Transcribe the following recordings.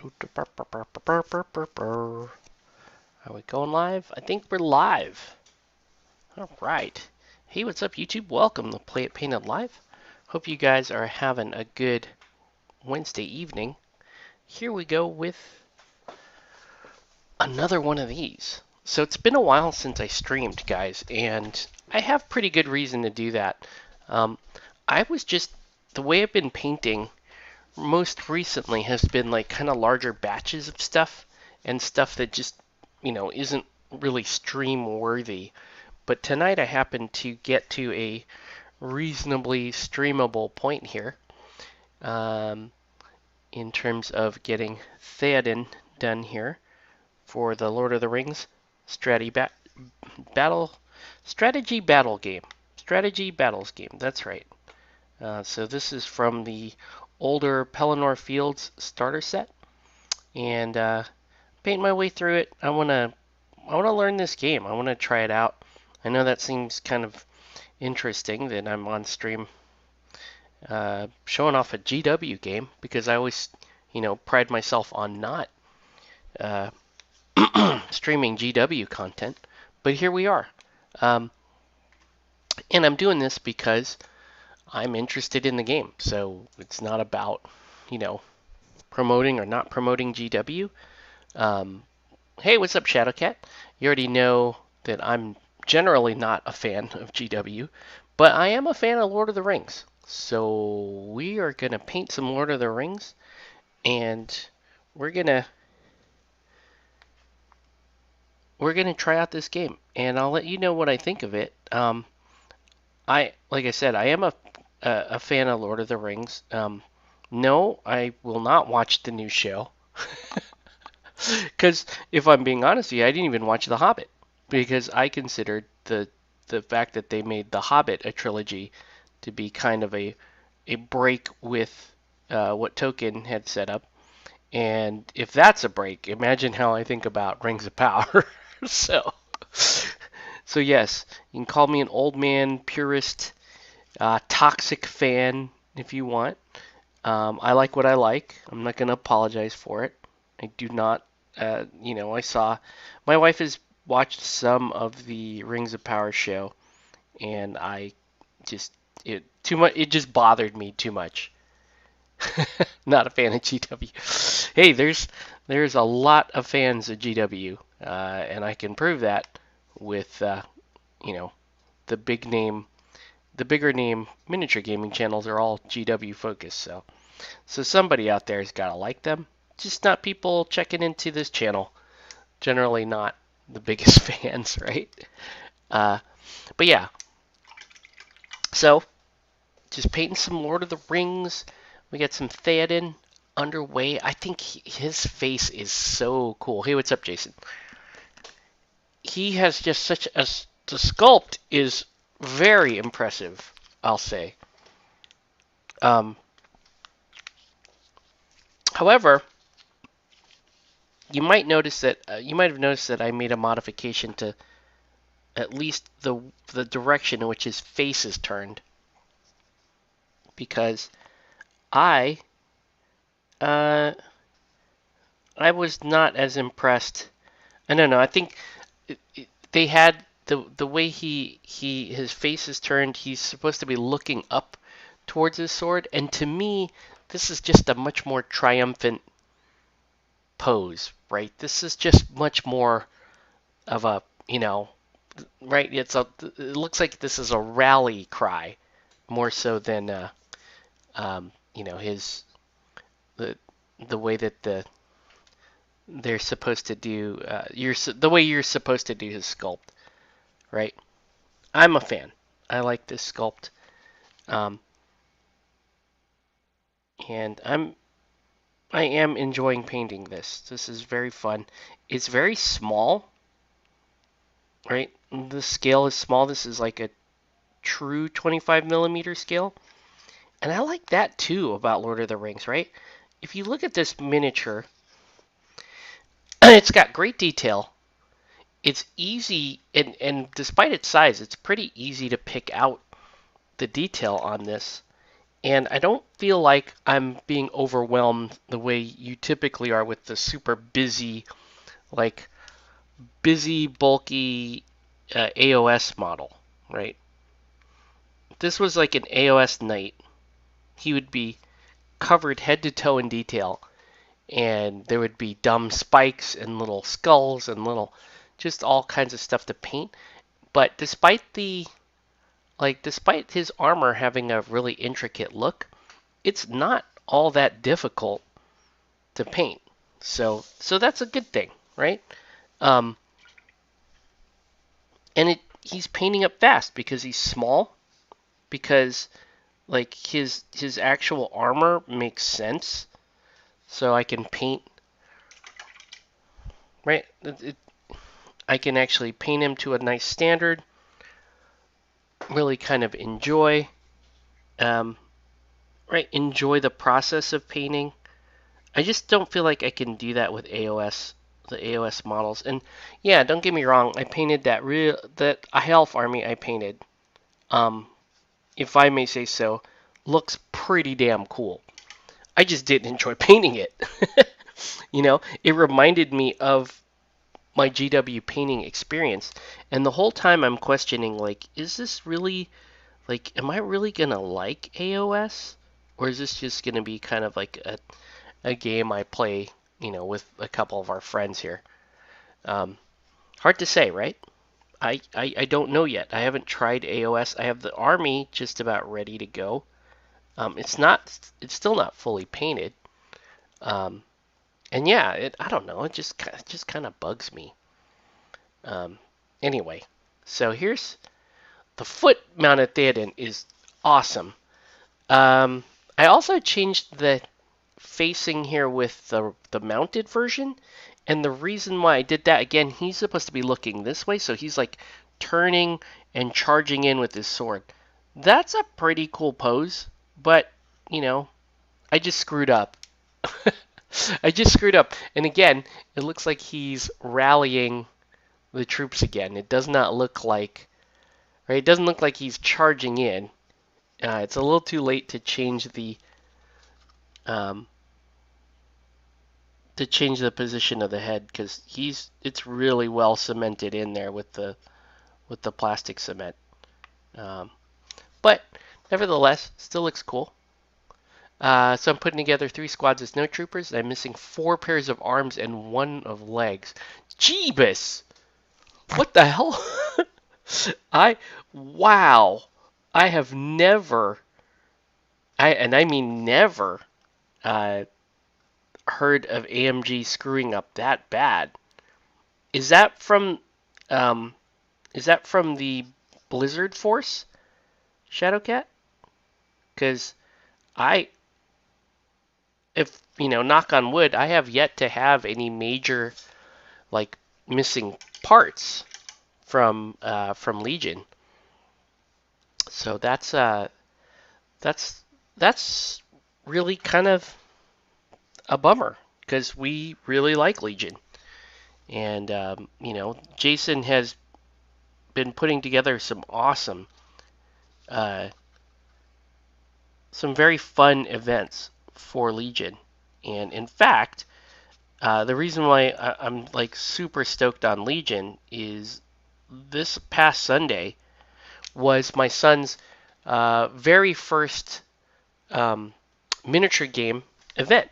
Are we going live? I think we're live. All right. Hey, what's up, YouTube? Welcome to Play It Painted Live. Hope you guys are having a good Wednesday evening. Here we go with another one of these. So it's been a while since I streamed, guys, and I have pretty good reason to do that. I was just, the way I've been painting most recently has been like kind of larger batches of stuff and stuff that just, isn't really stream worthy. But tonight I happened to get to a reasonably streamable point here in terms of getting Theoden done here for the Lord of the Rings battle strategy battle game. Strategy battles game. That's right. So this is from the older Pelennor Fields starter set, and paint my way through it. I wanna learn this game. I wanna try it out. I know that seems kind of interesting that I'm on stream showing off a GW game because I always, pride myself on not uh, streaming GW content. But here we are. And I'm doing this because I'm interested in the game. So it's not about, promoting or not promoting GW. Hey, what's up, Shadowcat? You already know that I'm generally not a fan of GW, but I am a fan of Lord of the Rings. So we are going to paint some Lord of the Rings, and we're going to try out this game, and I'll let you know what I think of it. Like I said, I am a fan of Lord of the Rings. No, I will not watch the new show. Because if I'm being honest with you, I didn't even watch The Hobbit because I considered the fact that they made The Hobbit a trilogy to be kind of a break with what Tolkien had set up. And if that's a break, imagine how I think about Rings of Power. so, so yes, you can call me an old man, purist, toxic fan if you want. I like what I like. I'm not going to apologize for it. I do not, I saw, my wife has watched some of the Rings of Power show, and I just, it just bothered me too much. Not a fan of GW. Hey, there's a lot of fans of GW, and I can prove that with, the bigger name miniature gaming channels are all GW focused. So somebody out there has got to like them. Just not people checking into this channel. Generally not the biggest fans, right? But yeah. So, just painting some Lord of the Rings. We got some Theoden underway. I think his face is so cool. Hey, what's up, Jason? He has just such a... The sculpt is very impressive, I'll say. However, you might have noticed that I made a modification to at least the direction in which his face is turned, because I was not as impressed. I don't know. I think they had the way his face is turned. He's supposed to be looking up towards his sword, and to me, this is just a much more triumphant pose, right? This is just much more of a, right? It looks like this is a rally cry more so than, his the way that they're supposed to do the way you're supposed to do his sculpt, right? I'm a fan. I like this sculpt, and I am enjoying painting this. This is very fun. It's very small, right? The scale is small. This is like a true 25 millimeter scale. And I like that too about Lord of the Rings, right? If you look at this miniature, it's got great detail. It's easy, and despite its size, it's pretty easy to pick out the detail on this. And I don't feel like I'm being overwhelmed the way you typically are with the super busy, like busy, bulky AOS model, right? If this was like an AOS knight, he would be covered head to toe in detail, and there would be dumb spikes and little skulls and little, just all kinds of stuff to paint. But despite his armor having a really intricate look, it's not all that difficult to paint. So that's a good thing, right? Um, and he's painting up fast because he's small, because like his actual armor makes sense. So I can paint, right. I can actually paint him to a nice standard. Really kind of um, enjoy the process of painting. I just don't feel like I can do that with the AOS models. And yeah, don't get me wrong, I painted that high elf army I painted. Um, if I may say so, looks pretty damn cool. I just didn't enjoy painting it. It reminded me of my GW painting experience, and the whole time I'm questioning, like, is this really, like, am I really gonna like AOS, or is this just gonna be kind of like a game I play, with a couple of our friends here? Um, Hard to say, right? I don't know yet. I haven't tried AOS. I have the army just about ready to go. It's still not fully painted. Um, and yeah, I don't know. It just kind of bugs me. Um, anyway, so here's the foot-mounted Theoden is awesome. I also changed the facing here with the mounted version, and the reason why I did that, again, he's supposed to be looking this way, so he's like turning and charging in with his sword. That's a pretty cool pose, but you know, I just screwed up. I just screwed up, and again, it looks like he's rallying the troops again. It does not look like, right? It doesn't look like he's charging in. It's a little too late um, to change the position of the head, because it's really well cemented in there with the plastic cement. Um, but nevertheless, still looks cool. So I'm putting together 3 squads of snow troopers. I'm missing 4 pairs of arms and 1 of legs. Jeebus! What the hell? I wow! I have never, I mean never, uh, heard of AMG screwing up that bad. Is that from um, is that from the Blizzard Force, Shadowcat? Because I, if knock on wood, I have yet to have any major like missing parts from Legion. So that's that's really kind of a bummer because we really like Legion, and Jason has been putting together uh, some very fun events for Legion, and in fact, the reason why I'm like super stoked on Legion is this past Sunday was my son's very first um, miniature game event,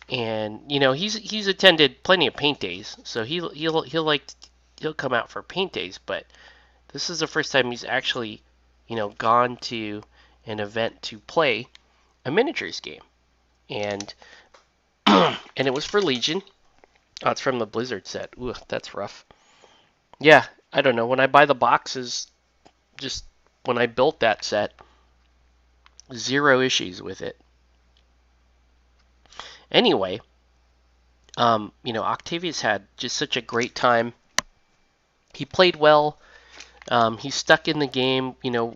and he's attended plenty of paint days, so he'll come out for paint days, but this is the first time he's actually gone to an event to play a miniatures game, and and it was for Legion. Oh, it's from the Blizzard set. Ooh, that's rough. Yeah, I don't know. When I buy the boxes, just when I built that set, 0 issues with it. Anyway, Octavius had just such a great time. He played well. He stuck in the game.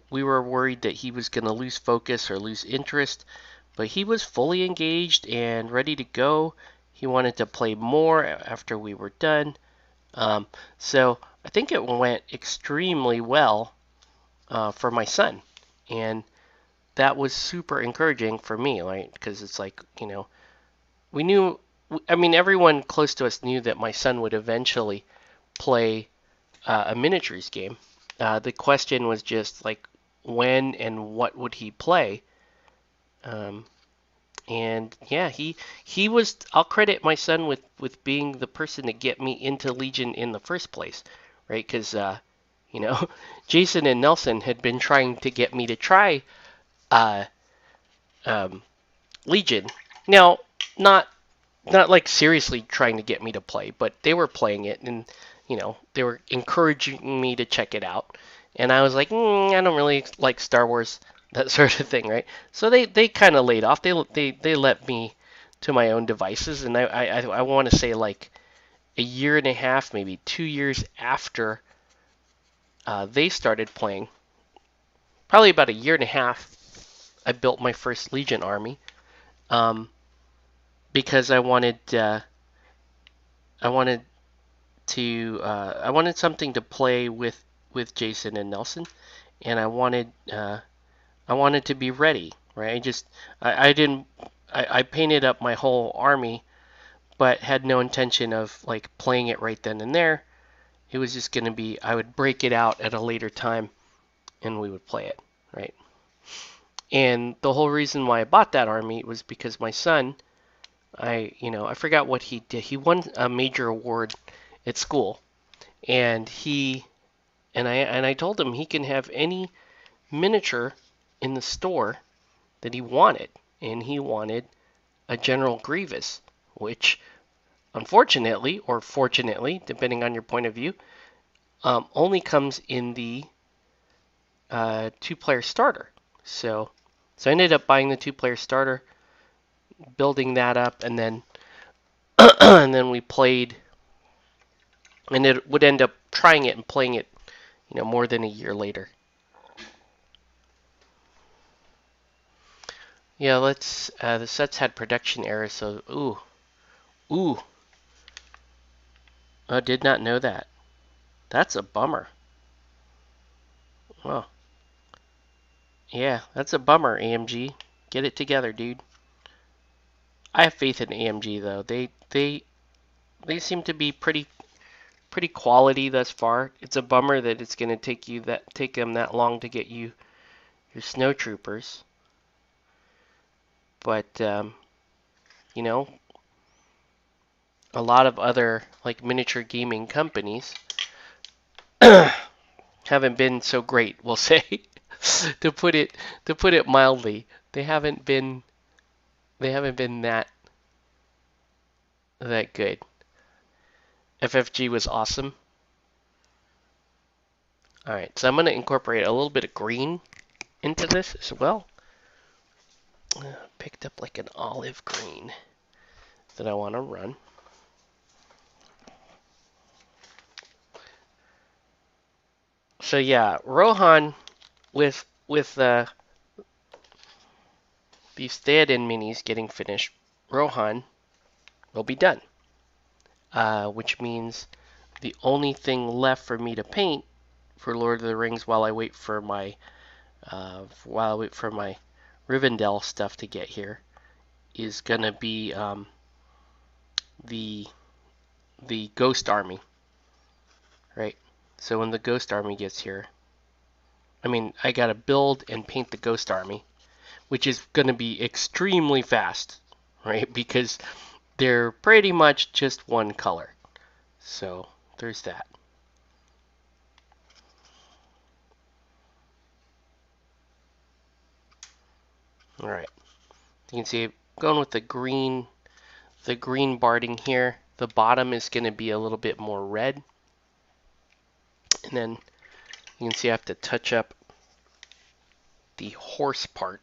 We were worried that he was going to lose focus or lose interest, but he was fully engaged and ready to go. He wanted to play more after we were done. So I think it went extremely well for my son. And that was super encouraging for me, right? Because it's like, we knew, I mean, everyone close to us knew that my son would eventually play a miniatures game. The question was just like when and what would he play? Um, and yeah, he was. I'll credit my son with being the person to get me into Legion in the first place, right? Because you know, Jason and Nelson had been trying to get me to try uh, um, Legion. Now, not not like seriously trying to get me to play, but they were playing it and they were encouraging me to check it out. And I was like, I don't really like Star Wars, that sort of thing, right? So they kind of laid off. They let me to my own devices, and I want to say like a year and a half, maybe 2 years after they started playing, probably about a year and a half, I built my first Legion army um, because I wanted I wanted something to play with Jason and Nelson, and I wanted to be ready, right? I didn't I painted up my whole army, but had no intention of like playing it right then and there. It was just going to be I would break it out at a later time and we would play it, right? And the whole reason why I bought that army was because my son, I forgot what he did. He won a major award at school, and I told him he can have any miniature in the store that he wanted, and he wanted a General Grievous, which unfortunately or fortunately, depending on your point of view, only comes in the two-player starter. So I ended up buying the two-player starter, building that up, and then and then we played, and it would end up trying it and playing it, more than a year later. Yeah, let's. The sets had production errors, so ooh. I did not know that. That's a bummer. Well, yeah, that's a bummer, AMG. Get it together, dude. I have faith in AMG though. They seem to be pretty quality thus far. It's a bummer that it's going to take them that long to get you your snow troopers. But you know, a lot of other like miniature gaming companies haven't been so great, we'll say, to put it mildly. They haven't been that good. FFG was awesome. All right, so I'm going to incorporate a little bit of green into this as well. Picked up like an olive green that I want to run. So yeah, Rohan with these Theoden minis getting finished, Rohan will be done. Which means the only thing left for me to paint for Lord of the Rings while I wait for my Rivendell stuff to get here is gonna be the Ghost Army, right? So when the Ghost Army gets here, I gotta build and paint the Ghost Army, which is gonna be extremely fast, right? Because they're pretty much just one color. So there's that. All right, you can see going with the green barding here. The bottom is going to be a little bit more red, and then you can see I have to touch up the horse part.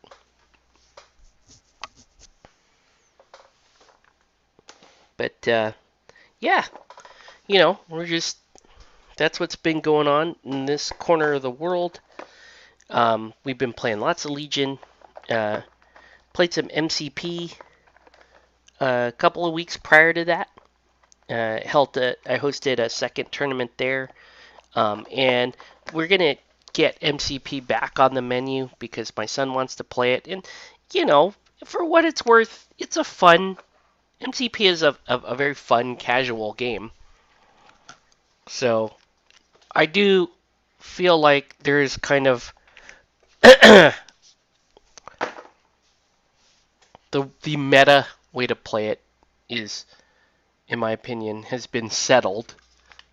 But yeah, that's what's been going on in this corner of the world. We've been playing lots of Legion. Played some MCP a couple of weeks prior to that. I hosted a second tournament there, and we're gonna get MCP back on the menu because my son wants to play it. And, you know, for what it's worth, it's a fun, MCP is a very fun, casual game. So I do feel like there's kind of the meta way to play it is, in my opinion, has been settled.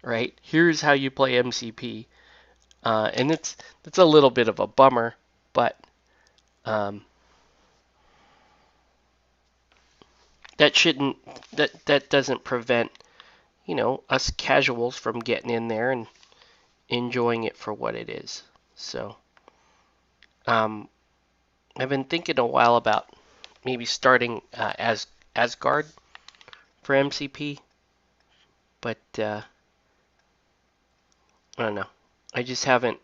Right? Here's how you play MCP, and it's a little bit of a bummer, but um, that shouldn't that doesn't prevent us casuals from getting in there and enjoying it for what it is. So um, I've been thinking a while about maybe starting as Asgard for MCP, but I don't know. I just haven't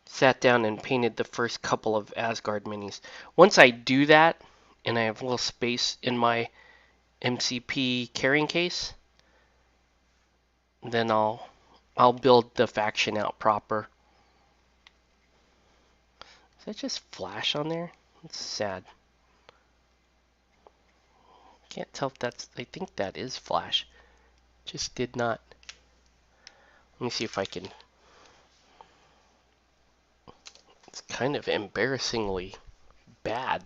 sat down and painted the first couple of Asgard minis. Once I do that, and I have a little space in my MCP carrying case, then I'll build the faction out proper. Is that just Flash on there? That's sad. Can't tell if that's. I think that is Flash. Just did not. Let me see if I can. It's kind of embarrassingly bad.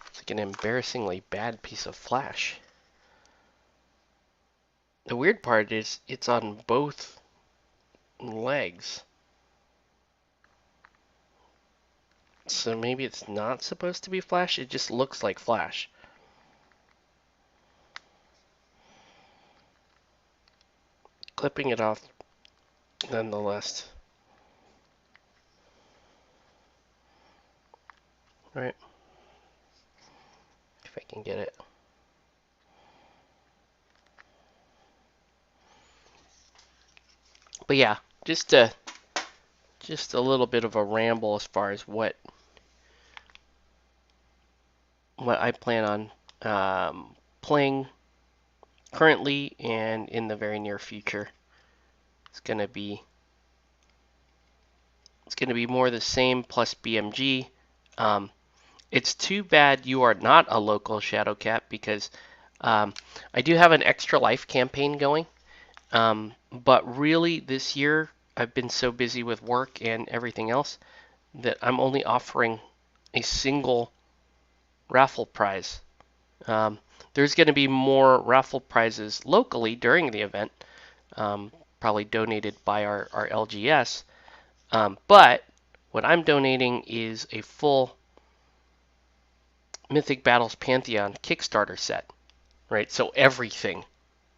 It's like an embarrassingly bad piece of Flash. The weird part is it's on both legs. So maybe it's not supposed to be Flash, it just looks like Flash. Clipping it off nonetheless. Right. If I can get it. But yeah, just a little bit of a ramble as far as what I plan on playing currently and in the very near future. It's gonna be more the same plus BMG. It's too bad you are not a local Shadowcat because I do have an extra life campaign going. But really this year I've been so busy with work and everything else that I'm only offering a single raffle prize. There's going to be more raffle prizes locally during the event, probably donated by our LGS. But what I'm donating is a full Mythic Battles Pantheon Kickstarter set, right? So everything.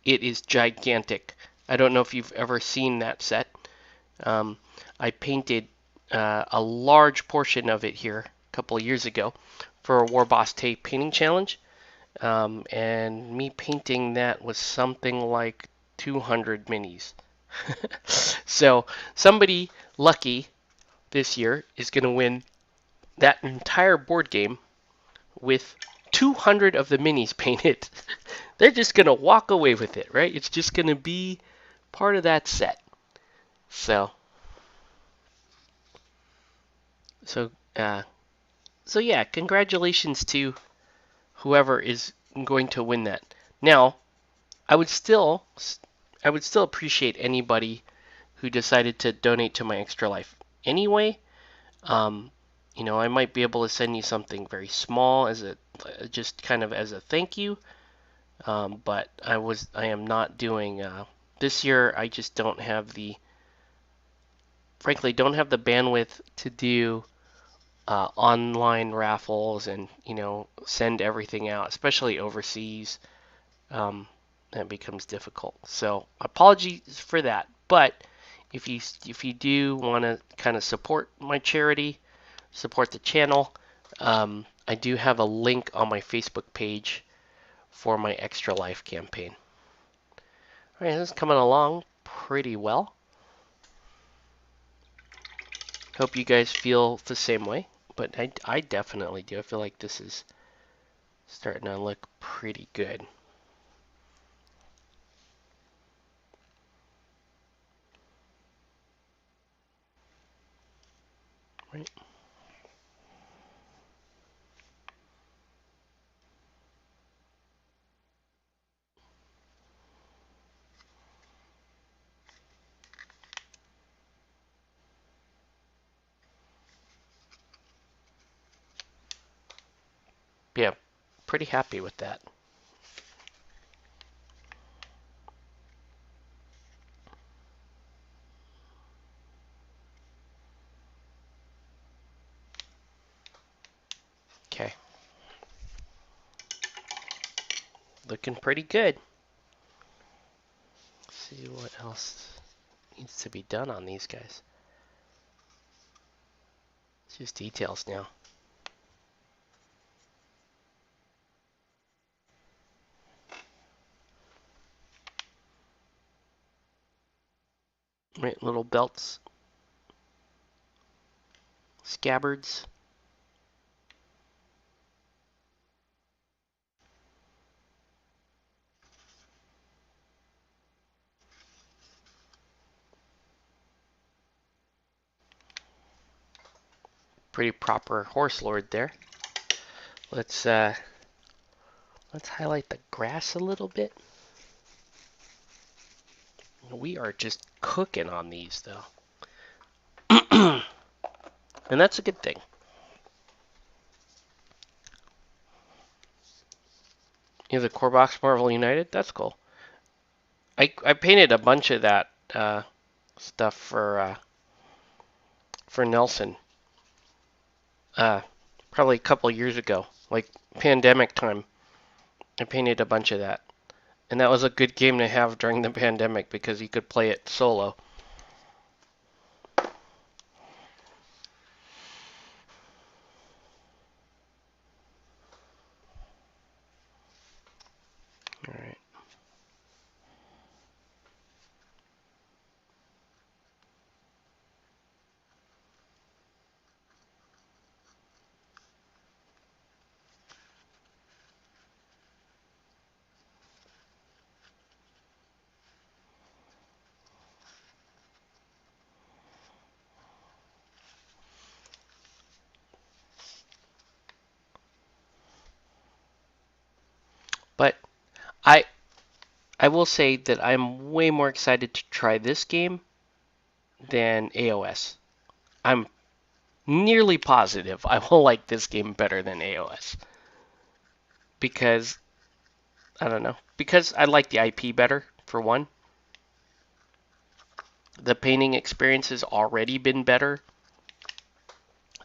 It is gigantic. I don't know if you've ever seen that set. I painted a large portion of it here a couple of years ago for a War Boss Tape painting challenge. And me painting that was something like 200 minis. So somebody lucky this year is going to win that entire board game with 200 of the minis painted. They're just going to walk away with it, right? It's just going to be part of that set. So yeah, congratulations to whoever is going to win that. Now, I would still appreciate anybody who decided to donate to my Extra Life anyway. I might be able to send you something very small as just kind of as a thank you. But I am not doing this year. I just frankly don't have the bandwidth to do online raffles and send everything out, especially overseas. That becomes difficult. So apologies for that. But if you do want to kind of support my charity, support the channel, I do have a link on my Facebook page for my Extra Life campaign. All right, this is coming along pretty well. Hope you guys feel the same way, but I definitely do. I feel like this is starting to look pretty good. Right. Yeah, pretty happy with that. Okay. Looking pretty good. Let's see what else needs to be done on these guys. It's just details now. Right, little belts, scabbards. Pretty proper horse lord there. Let's highlight the grass a little bit. We are just cooking on these though. And that's a good thing. You have the core box Marvel United. That's cool. I painted a bunch of that stuff for Nelson. Uh, Probably a couple of years ago, like pandemic time. I painted a bunch of that, and that was a good game to have during the pandemic because you could play it solo. All right. But I I will say that I'm way more excited to try this game than AOS. I'm nearly positive I will like this game better than AOS because I don't know, because I like the IP better for one. The painting experience has already been better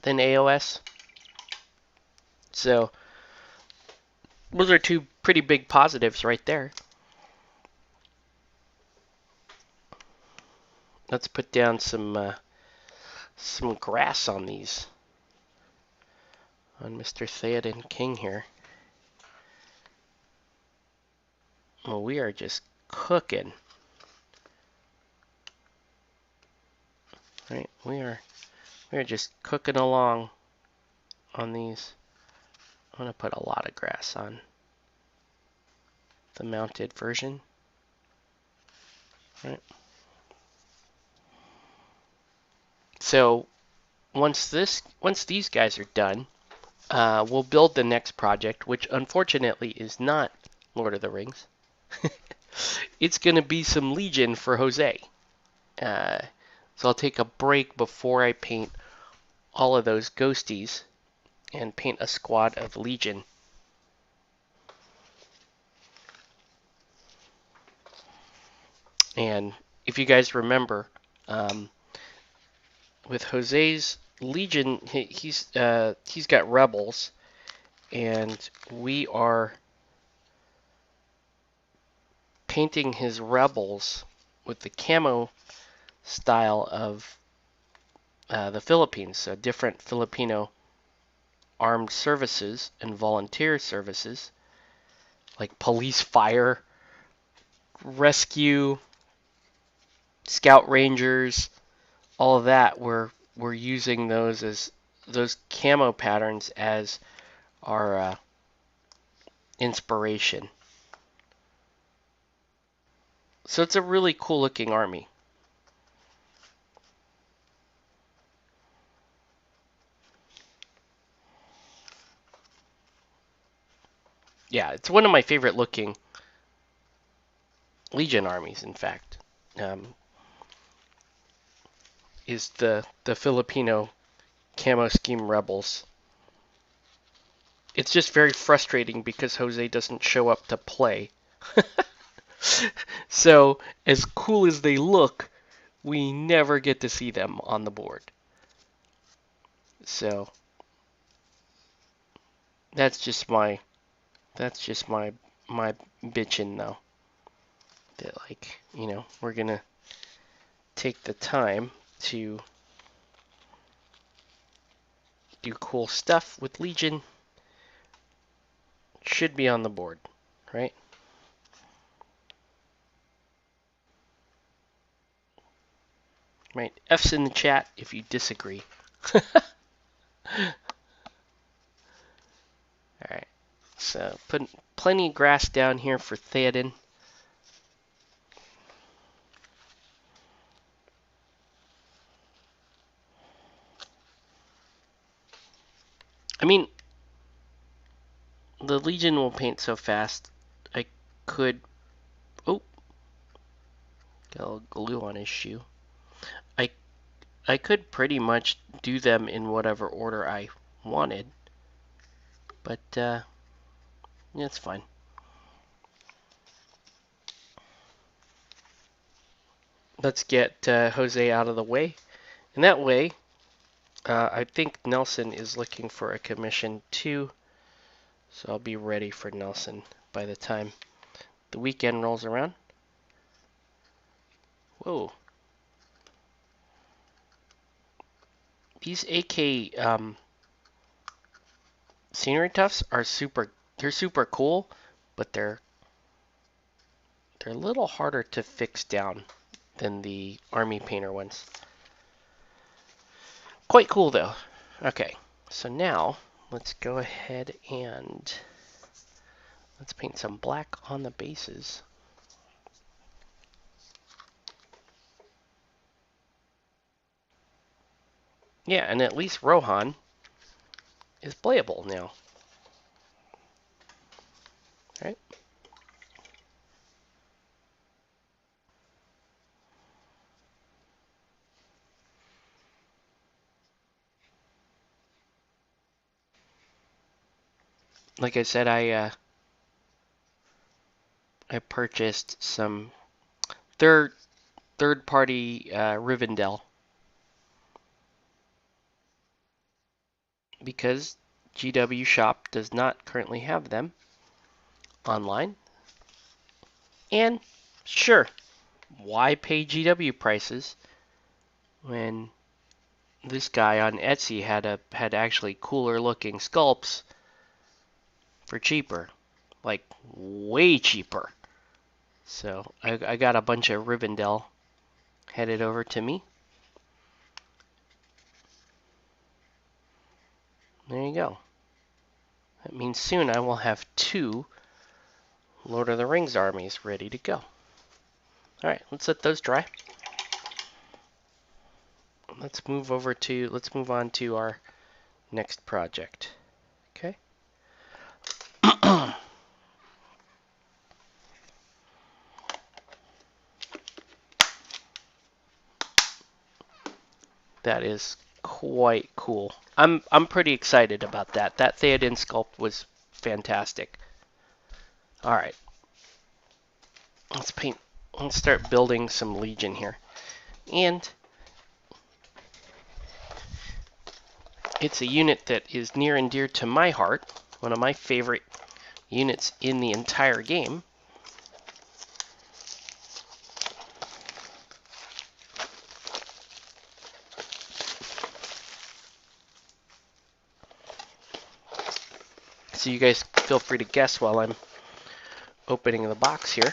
than AOS. So those are two pretty big positives right there. Let's put down some grass on these, on Mr. Theoden King here. Well, we are just cooking. Right, we are just cooking along on these. I'm gonna put a lot of grass on the mounted version. Right. So once these guys are done, we'll build the next project, which unfortunately is not Lord of the Rings. It's gonna be some Legion for Jose. Uh, so I'll take a break before I paint all of those ghosties and paint a squad of Legion. And if you guys remember, with Jose's Legion, he's got rebels, and we are painting his rebels with the camo style of the Philippines, so different Filipino armed services and volunteer services, like police, fire, rescue, scout rangers, all of that. We're using those as those camo patterns as our inspiration. So it's a really cool looking army. Yeah, it's one of my favorite looking Legion armies, in fact, is the Filipino Camo Scheme Rebels. It's just very frustrating because Jose doesn't show up to play. So, as cool as they look, we never get to see them on the board. So, that's just my my bitchin' though. That, like, we're gonna take the time to do cool stuff with Legion. Should be on the board, right? Right. F's in the chat if you disagree. Alright. So put plenty of grass down here for Theoden. I mean, the Legion will paint so fast. I could... Oh! Got a little glue on his shoe. I could pretty much do them in whatever order I wanted. But, yeah, it's fine. Let's get Jose out of the way. And that way, I think Nelson is looking for a commission too. So I'll be ready for Nelson by the time the weekend rolls around. Whoa. These AK scenery tufts are they're super cool, but they're a little harder to fix down than the army painter ones. Quite cool though. Okay, so now let's go ahead and let's paint some black on the bases. Yeah, and at least Rohan is playable now. Right? Like I said, I purchased some third-party Rivendell because GW Shop does not currently have them online. And sure, why pay GW prices when this guy on Etsy had actually cooler looking sculpts for cheaper, like way cheaper. So I got a bunch of Rivendell headed over to me. There you go. That means soon I will have 2 Lord of the Rings armies ready to go. Alright, let's let those dry. Let's move on to our next project. Okay. That is quite cool. I'm pretty excited about that. That Theoden sculpt was fantastic. All right. Let's start building some Legion here. And it's a unit that is near and dear to my heart, one of my favorite units in the entire game. So you guys feel free to guess while I'm opening the box here.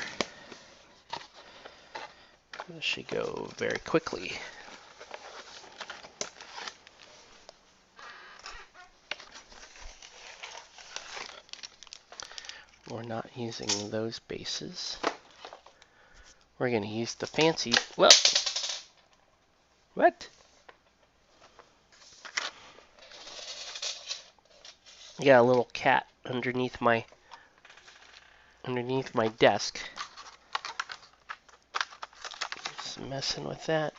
This should go very quickly. We're not using those bases. We're going to use the fancy... Well, what? Yeah, a little cat underneath my underneath my desk. Just messing with that.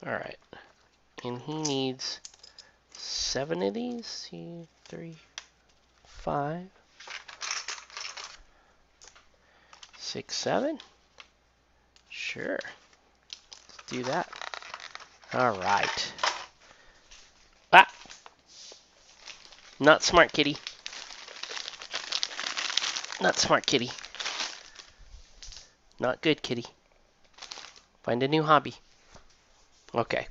Alright. And he needs 7 of these. 2, 3, 5, 6, 7. Sure. Let's do that. Alright. Ah! Not smart, kitty. Not smart, kitty. Not good, kitty. Find a new hobby. Okay.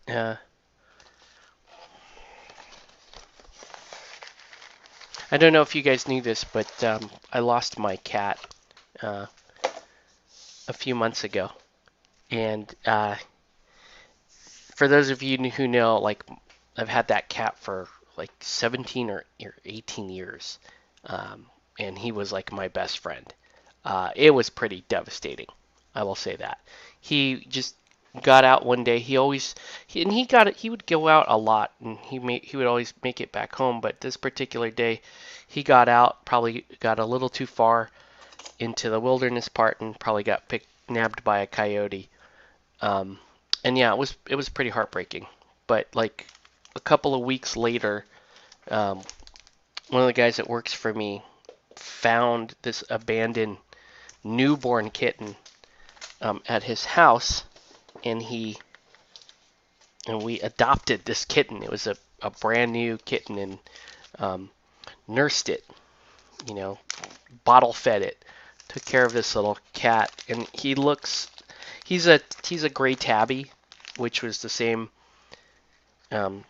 I don't know if you guys knew this, but I lost my cat a few months ago. And for those of you who know, like, I've had that cat for like 17 or 18 years. And he was like my best friend. It was pretty devastating. I will say that. He just got out one day. He would go out a lot, and he would always make it back home. But this particular day, he got out, probably got a little too far into the wilderness part, and probably got nabbed by a coyote. And yeah, it was pretty heartbreaking. But like a couple of weeks later, one of the guys that works for me found this abandoned newborn kitten at his house, and we adopted this kitten. It was a brand new kitten, and nursed it, bottle fed it, took care of this little cat, and he's a gray tabby, which was the same kind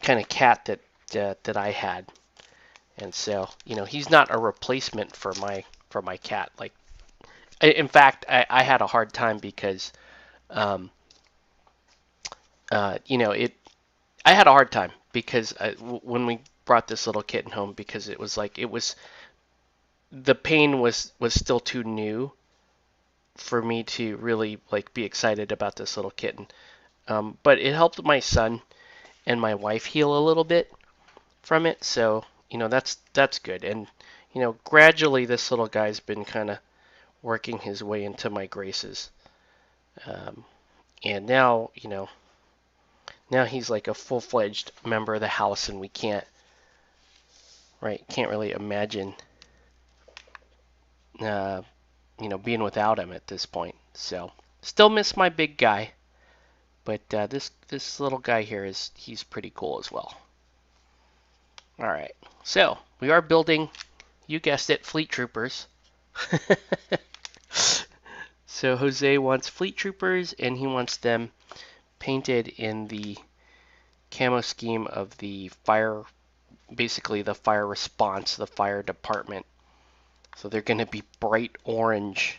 of cat that I had. And so, he's not a replacement for my cat. Like, in fact, I had a hard time because, I had a hard time because when we brought this little kitten home, because the pain was still too new for me to really like be excited about this little kitten. But it helped my son and my wife heal a little bit from it. So, that's good. And, gradually this little guy's been kind of working his way into my graces. And now, now he's like a full-fledged member of the house, and we can't really imagine, being without him at this point. So, still miss my big guy, but this little guy here he's pretty cool as well. All right, so we are building, you guessed it, fleet troopers. So Jose wants fleet troopers, and he wants them painted in the camo scheme of the fire, basically the fire response, the fire department. So they're going to be bright orange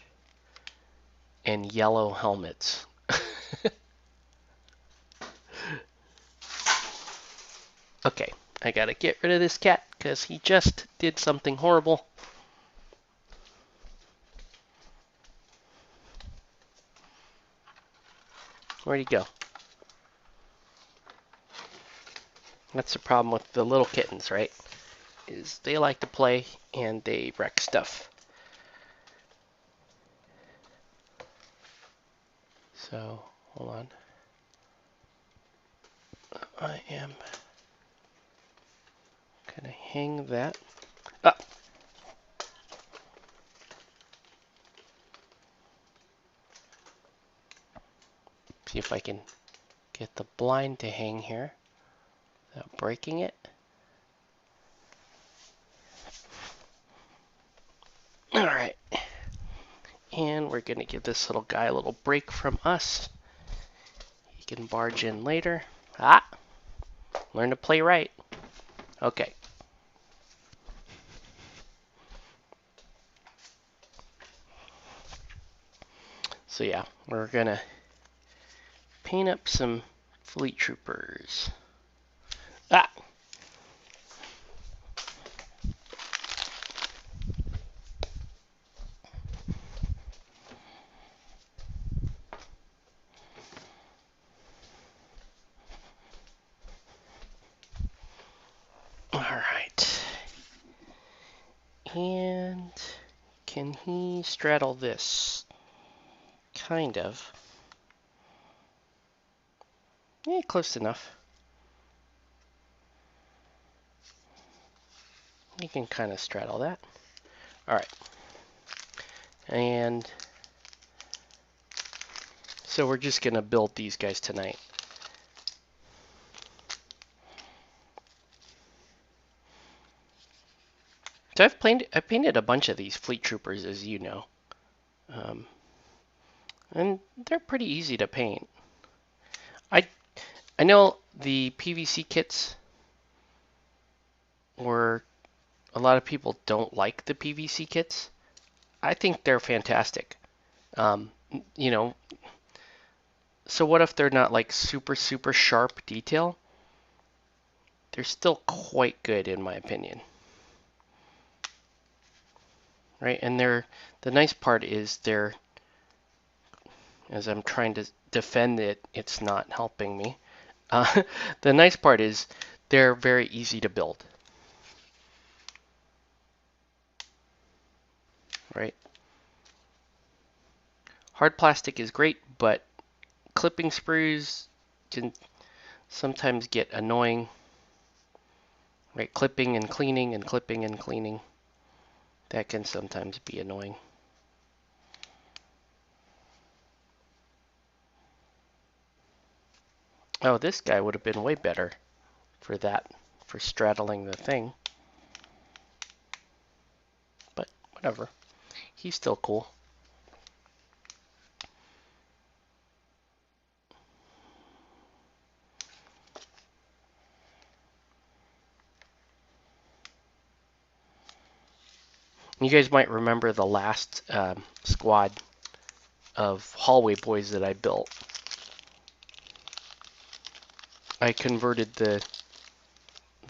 and yellow helmets. Okay, I gotta get rid of this cat because he just did something horrible. Where'd he go? That's the problem with the little kittens, right? Is they like to play and they wreck stuff. So, hold on. I am gonna hang that up. See if I can get the blind to hang here without breaking it. All right. And we're gonna give this little guy a little break from us. He can barge in later. Ah! Learn to play right. Okay. So yeah, we're gonna paint up some fleet troopers. Ah! All right. And can he straddle this? Kind of. Yeah, close enough. You can kind of straddle that. All right. And so we're just going to build these guys tonight. So I've painted a bunch of these fleet troopers, as you know. And they're pretty easy to paint. I know the PVC kits were, a lot of people don't like the PVC kits. I think they're fantastic. Um, you know, so what if they're not like super, super sharp detail? They're still quite good in my opinion. Right? And the nice part is as I'm trying to defend it, it's not helping me. The nice part is they're very easy to build. Right? Hard plastic is great, but clipping sprues can sometimes get annoying. Right? Clipping and cleaning and clipping and cleaning. That can sometimes be annoying. Oh, this guy would have been way better for that, for straddling the thing. But whatever. He's still cool. You guys might remember the last squad of hallway boys that I built. I converted the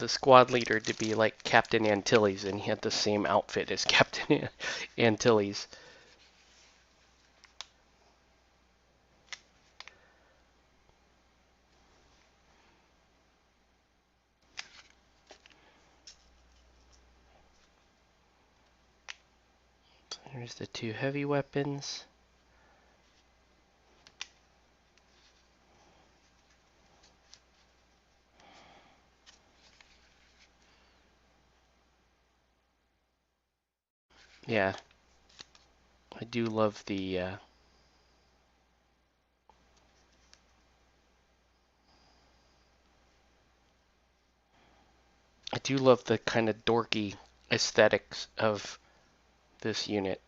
squad leader to be like Captain Antilles, and he had the same outfit as Captain Antilles. So here's the two heavy weapons. Yeah, I do love the kind of dorky aesthetics of this unit.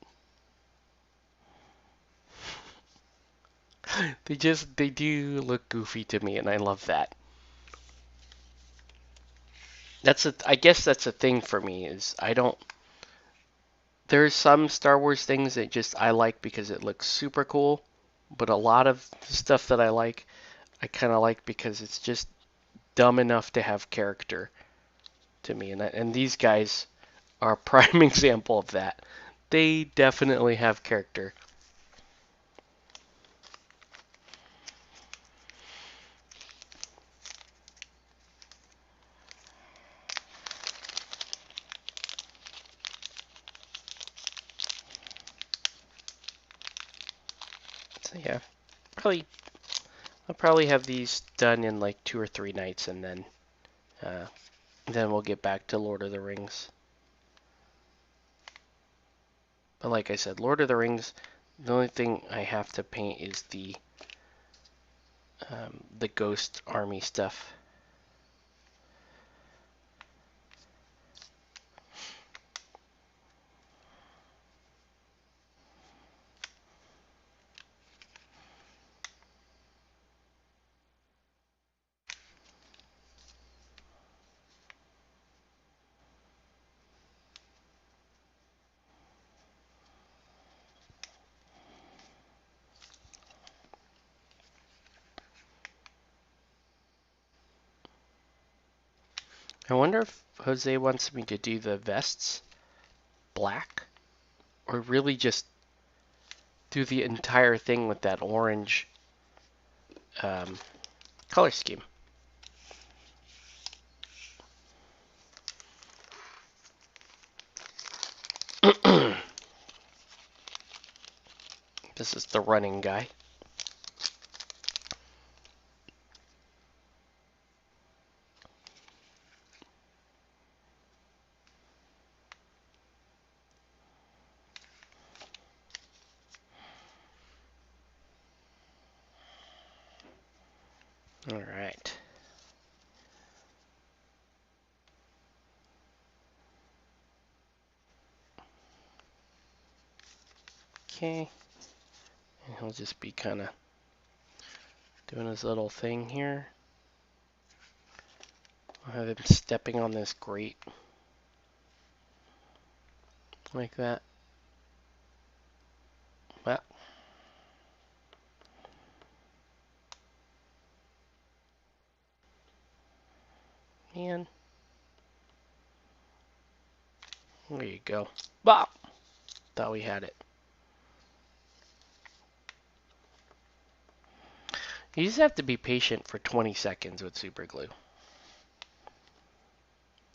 They do look goofy to me, and I love that. I guess that's a thing for me, is I don't, there's some Star Wars things that just I like because it looks super cool, but a lot of the stuff that I like, I kind of like because it's just dumb enough to have character to me, and these guys are a prime example of that. They definitely have character. So yeah, probably I'll probably have these done in like 2 or 3 nights, and then we'll get back to Lord of the Rings. But like I said, Lord of the Rings, the only thing I have to paint is the Ghost Army stuff. I wonder if Jose wants me to do the vests black, or really just do the entire thing with that orange um, color scheme. This is the running guy. All right. Okay. And he'll just be kind of doing his little thing here. I'll have him stepping on this grate. Like that. Well. Man. There you go. Bop! Thought we had it. You just have to be patient for 20 seconds with super glue.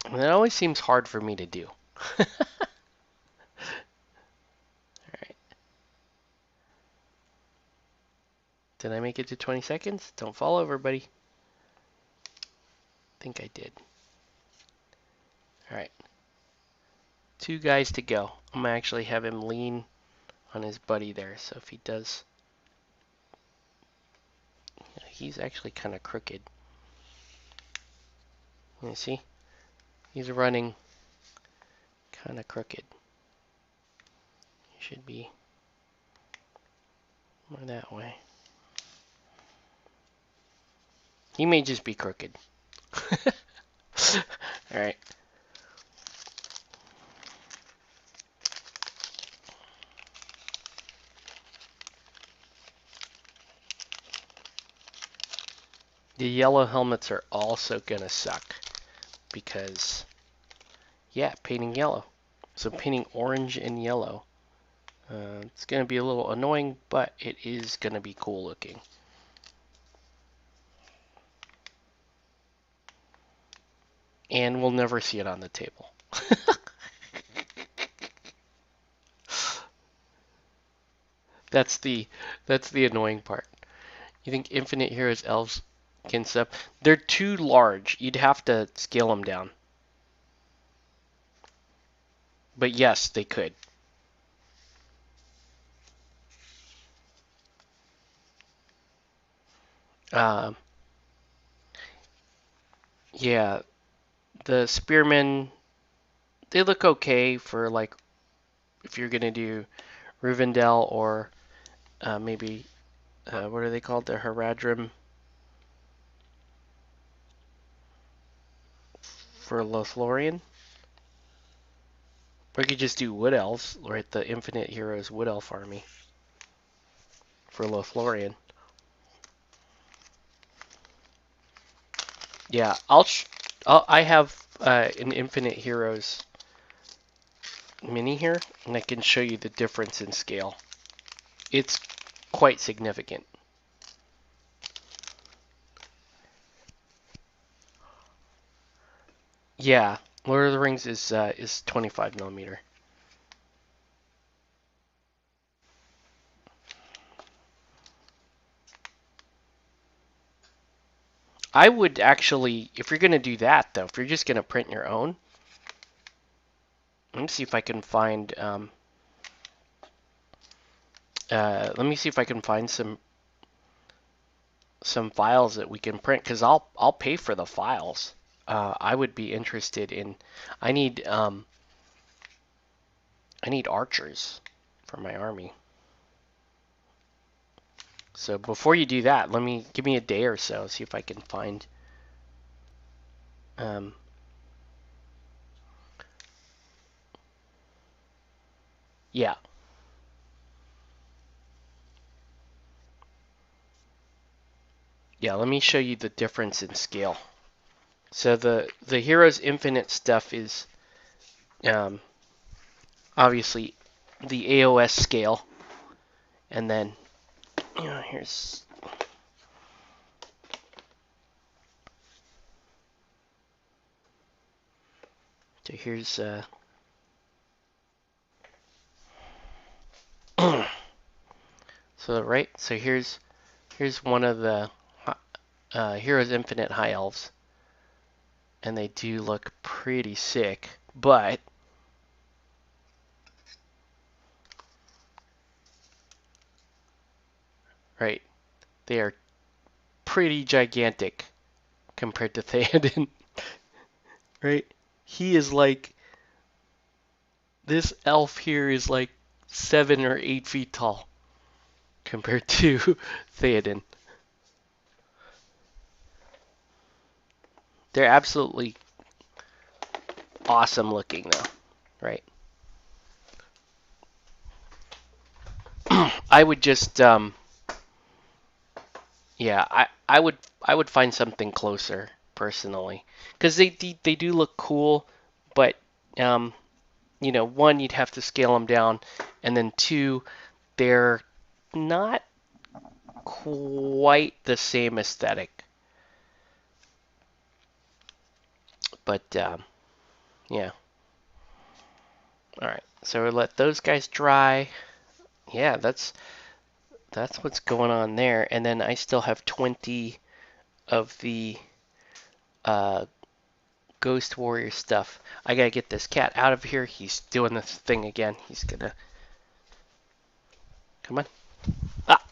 And that always seems hard for me to do. Alright. Did I make it to 20 seconds? Don't fall over, buddy. I think I did. Alright. 2 guys to go. I'm going to actually have him lean on his buddy there. So if he does... He's actually kind of crooked. You see? He's running kind of crooked. He should be more that way. He may just be crooked. Alright. The yellow helmets are also gonna suck because, yeah, painting yellow. So painting orange and yellow. It's gonna be a little annoying, but it is gonna be cool looking. And we'll never see it on the table. That's the annoying part. You think Infinite Heroes elves can sub? They're too large. You'd have to scale them down. But yes, they could. Yeah, the spearmen, they look okay for like if you're gonna do Rivendell or maybe what are they called? The Haradrim for Lothlorien. Or you could just do Wood Elves, right? The Infinite Heroes Wood Elf army for Lothlorien. Yeah, I have an Infinite Heroes mini here, and I can show you the difference in scale. It's quite significant. Yeah, Lord of the Rings is 25 millimeter. I would actually, if you're gonna do that though, if you're just gonna print your own, let me see if I can find. Let me see if I can find some files that we can print, because I'll pay for the files. I would be interested in. I need archers for my army. So before you do that, give me a day or so, see if I can find. Yeah. Yeah, let me show you the difference in scale. So the Heroes Infinite stuff is obviously the AOS scale, and then here's to the right. So here's one of the Heroes Infinite High Elves, and they do look pretty sick, but right, they are pretty gigantic compared to Theoden, right? He is like, this elf here is like 7 or 8 feet tall compared to Theoden. They're absolutely awesome looking though, right? I would just yeah, I would find something closer personally, because they do look cool, but you know, one, you'd have to scale them down, and then two, they're not quite the same aesthetic. But yeah. All right, so we'll let those guys dry. Yeah, that's what's going on there. And then I still have 20 of the Ghost Warrior stuff. I gotta get this cat out of here. He's doing this thing again. He's gonna come on. Ah.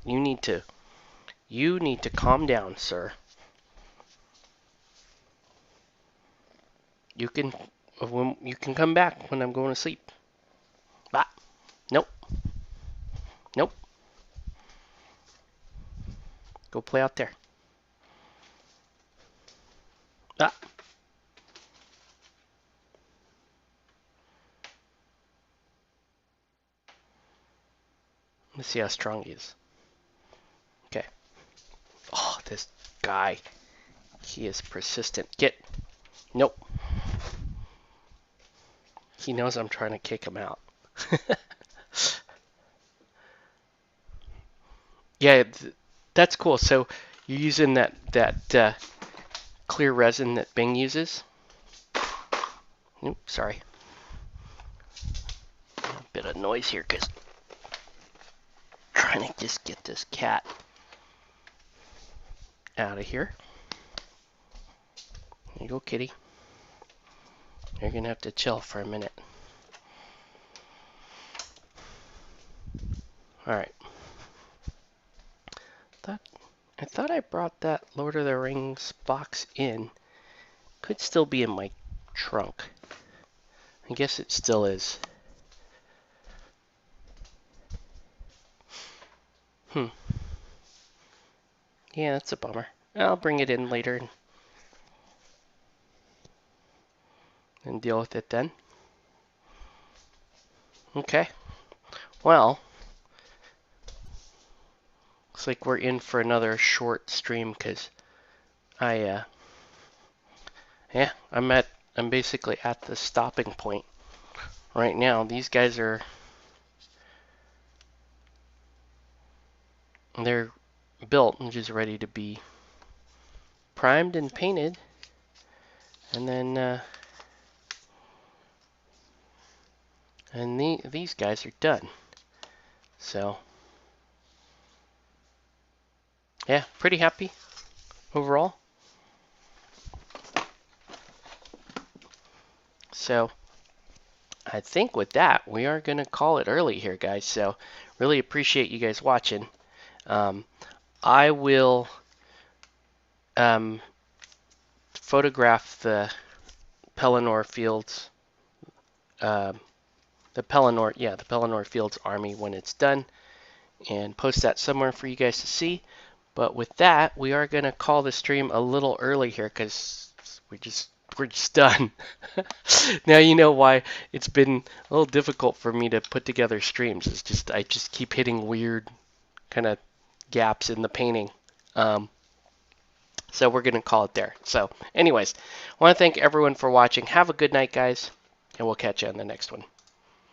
You need to calm down, sir. You can come back when I'm going to sleep. Ah. Nope. Nope. Go play out there. Ah. Let's see how strong he is. Okay. Oh, this guy. He is persistent. Get. Nope. He knows I'm trying to kick him out. Yeah, that's cool. So you're using that clear resin that Bing uses. Oops, sorry. A bit of noise here because trying to just get this cat out of here. There you go, kitty. You're gonna have to chill for a minute. All right. I thought I brought that Lord of the Rings box in. Could still be in my trunk. I guess it still is. Yeah, that's a bummer. I'll bring it in later and deal with it then. Okay. Well, looks like we're in for another short stream because I'm basically at the stopping point right now. These guys they're built and just ready to be primed and painted, and then these guys are done. So yeah, pretty happy overall. So I think with that, we are going to call it early here, guys. So really appreciate you guys watching. I will photograph the Pelennor Fields, the Pelennor Fields army when it's done, and post that somewhere for you guys to see. But with that, we are going to call the stream a little early here because we're just done. Now you know why it's been a little difficult for me to put together streams. It's just I just keep hitting weird kind of gaps in the painting. So we're going to call it there. So anyways, I want to thank everyone for watching. Have a good night, guys, and we'll catch you on the next one.